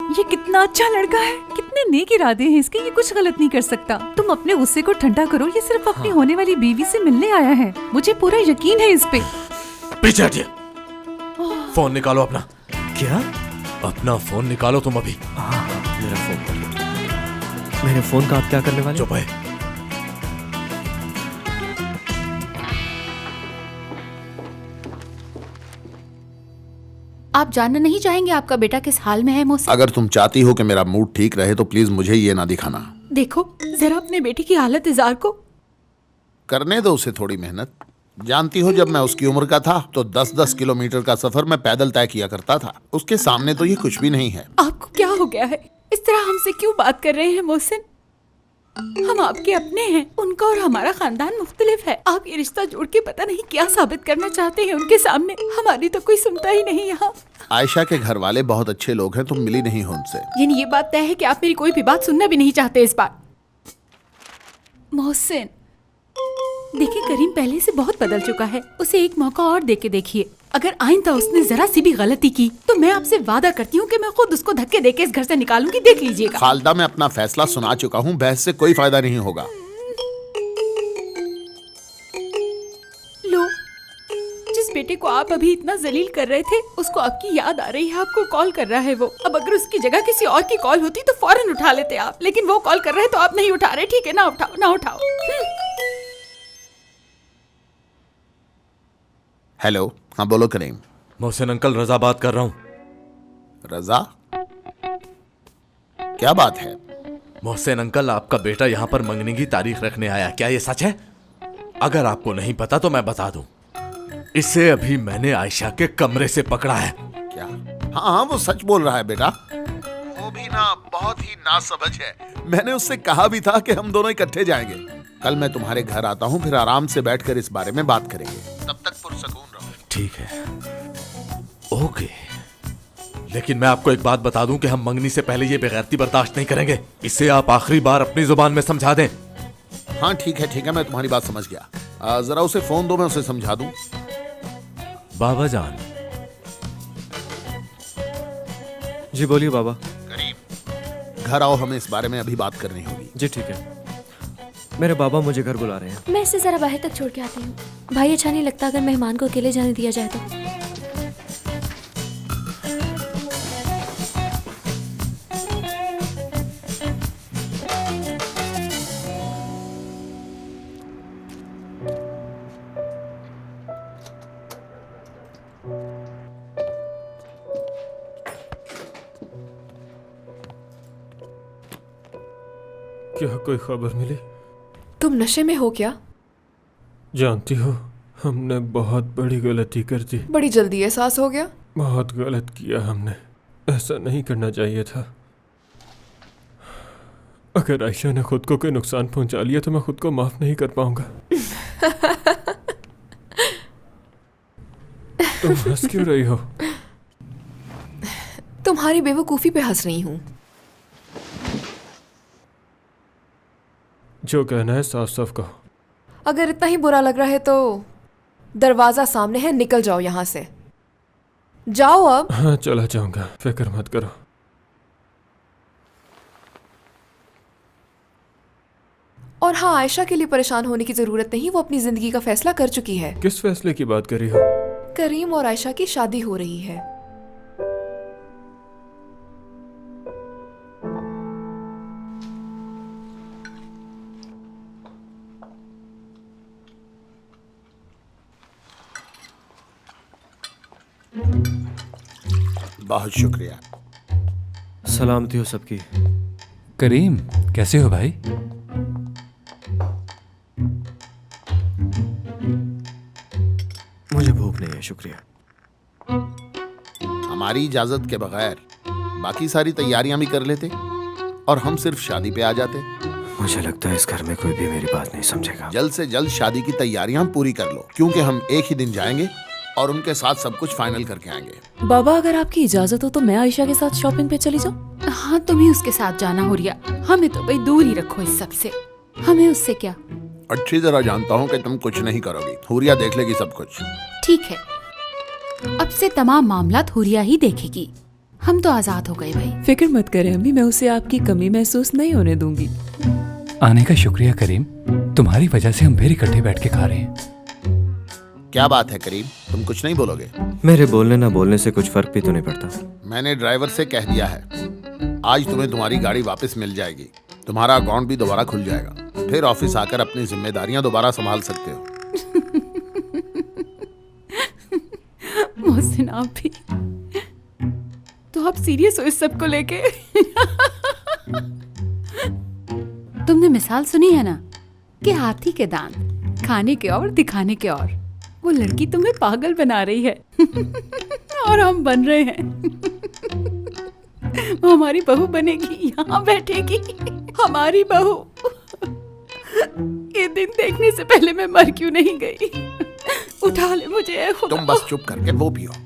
ये कितना अच्छा लड़का है, कितने नेक इरादे हैं इसके, ये कुछ गलत नहीं कर सकता। तुम अपने गुस्से को ठंडा करो, ये सिर्फ अपनी होने वाली बीवी से मिलने आया है। मुझे पूरा यकीन है इस पे। पीछे हटिए, फोन निकालो अपना। क्या? अपना फोन निकालो तुम अभी। मेरा फोन कर लो। मेरे फोन का आप क्या करने वाले? चुप है। आप जानना नहीं चाहेंगे आपका बेटा किस हाल में है मोहसिन? अगर तुम चाहती हो कि मेरा मूड ठीक रहे तो प्लीज मुझे ये ना दिखाना। देखो जरा अपने बेटे की हालत इज़ार को। करने दो उसे थोड़ी मेहनत। जानती हो, जब मैं उसकी उम्र का था तो 10-10 किलोमीटर का सफर मैं पैदल तय किया करता था। उसके सामने तो ये कुछ भी नहीं है। आपको क्या हो गया है? इस तरह हमसे क्यों बात कर रहे हैं मोहसिन? हम आपके अपने हैं, उनका और हमारा खानदान मुख्तलिफ है। आप ये रिश्ता जोड़ के पता नहीं क्या साबित करना चाहते हैं उनके सामने। हमारी तो कोई सुनता ही नहीं यहाँ। आयशा के घर वाले बहुत अच्छे लोग हैं, तुम मिली नहीं हो उनसे। यानी ये बात तय है कि आप मेरी कोई भी बात सुनना भी नहीं चाहते इस बार। मोहसिन देखिए, करीम पहले से बहुत बदल चुका है, उसे एक मौका और दे के देखिए। अगर आइंदा उसने जरा सी भी गलती की तो मैं आपसे वादा करती हूँ कि मैं खुद उसको धक्के देके इस घर से निकालूंगी, देख लीजिएगा। खालदा, मैं अपना फैसला सुना चुका हूँ, बहस से कोई फायदा नहीं होगा। लो, जिस बेटे को आप अभी इतना जलील कर रहे थे उसको आपकी याद आ रही है, आपको कॉल कर रहा है वो। अब अगर उसकी जगह किसी और की कॉल होती तो फौरन उठा लेते आप, लेकिन वो कॉल कर रहे हैं तो आप नहीं उठा रहे। ठीक है ना, उठाओ ना उठाओ। हेलो, हाँ बोलो करीम। मोहसिन अंकल, रजा बात कर रहा हूँ। रजा? क्या बात है? मोहसिन अंकल, आपका बेटा यहाँ पर मंगनी की तारीख रखने आया, क्या ये सच है? अगर आपको नहीं पता तो मैं बता दूं, इसे अभी मैंने आयशा के कमरे से पकड़ा है। क्या? हाँ हाँ, वो सच बोल रहा है बेटा। वो भी ना बहुत ही नासमझ है। मैंने उससे कहा भी था कि हम दोनों इकट्ठे जाएंगे। कल मैं तुम्हारे घर आता हूँ, फिर आराम से बैठकर इस बारे में बात करेंगे। तब तक पुरसकून रहो। ठीक है, ओके। लेकिन मैं आपको एक बात बता दूं कि हम मंगनी से पहले ये बेगैरती बर्दाश्त नहीं करेंगे। इसे आप आखिरी बार अपनी जुबान में समझा दें। हाँ ठीक है, मैं तुम्हारी बात समझ गया। जरा उसे फोन दो, मैं उसे समझा दूं। बाबा जान। जी बोलिए बाबा। करीम, घर आओ, हमें इस बारे में अभी बात करनी होगी। जी ठीक है, मेरे बाबा मुझे घर बुला रहे हैं। मैं इसे जरा बाहर तक छोड़ के आती हूँ। भाई अच्छा नहीं लगता अगर मेहमान को अकेले जाने दिया जाए तो। क्या कोई खबर मिली? तुम नशे में हो क्या? जानती हो, हमने बहुत बड़ी गलती कर दी। बड़ी जल्दी एहसास हो गया। बहुत गलत किया हमने, ऐसा नहीं करना चाहिए था। अगर आयशा ने खुद को कोई नुकसान पहुंचा लिया तो मैं खुद को माफ नहीं कर पाऊंगा। तुम हंस क्यों रही हो? तुम्हारी बेवकूफी पे हंस रही हूँ। जो कहना है साफ साफ कहो। अगर इतना ही बुरा लग रहा है तो दरवाजा सामने है, निकल जाओ यहाँ से। जाओ अब। हाँ चला जाऊंगा, फिक्र मत करो। और हाँ, आयशा के लिए परेशान होने की जरूरत नहीं, वो अपनी जिंदगी का फैसला कर चुकी है। किस फैसले की बात कर रही हो? करीम और आयशा की शादी हो रही है। बहुत शुक्रिया। सलामती हो सबकी। करीम, कैसे हो भाई? मुझे भूख नहीं है, शुक्रिया। हमारी इजाजत के बगैर बाकी सारी तैयारियां भी कर लेते और हम सिर्फ शादी पे आ जाते। मुझे लगता है इस घर में कोई भी मेरी बात नहीं समझेगा। जल्द से जल्द शादी की तैयारियां पूरी कर लो, क्योंकि हम एक ही दिन जाएंगे और उनके साथ सब कुछ फाइनल करके आएंगे। बाबा अगर आपकी इजाजत हो तो मैं आयशा के साथ शॉपिंग पे चली जाऊँ। हाँ तुम्हें उसके साथ जाना हो रिया, हमें तो भाई दूर ही रखो इस सब से। हमें उससे क्या? अच्छी तरह जानता हूँ कि तुम कुछ नहीं करोगी, हुरिया देख लेगी सब कुछ। ठीक है, अब से तमाम मामलात हुरिया ही देखेगी। हम तो आजाद हो गए भाई। फिक्र मत करें अम्मी, मैं उसे आपकी कमी महसूस नहीं होने दूंगी। आने का शुक्रिया करीम, तुम्हारी वजह से हम फिर इकट्ठे बैठ के खा रहे हैं। क्या बात है करीम, तुम कुछ नहीं बोलोगे? मेरे बोलने ना बोलने से कुछ फर्क भी तो नहीं पड़ता। मैंने ड्राइवर से कह दिया है, आज तुम्हें तुम्हारी गाड़ी वापस मिल जाएगी, तुम्हारा अकाउंट भी दोबारा खुल जाएगा, फिर ऑफिस आकर अपनी जिम्मेदारियां दोबारा संभाल सकते हो। मोहसिन आप भी तो आप सीरियस हो इस सब को लेके? तुमने मिसाल सुनी है ना कि हाथी के दांत खाने के और दिखाने के और। वो लड़की तुम्हें पागल बना रही है और हम बन रहे हैं। वो हमारी बहू बनेगी, यहाँ बैठेगी, हमारी बहू। ये दिन देखने से पहले मैं मर क्यों नहीं गई? उठा ले मुझे, खुदा। तुम बस चुप करके वो पियो।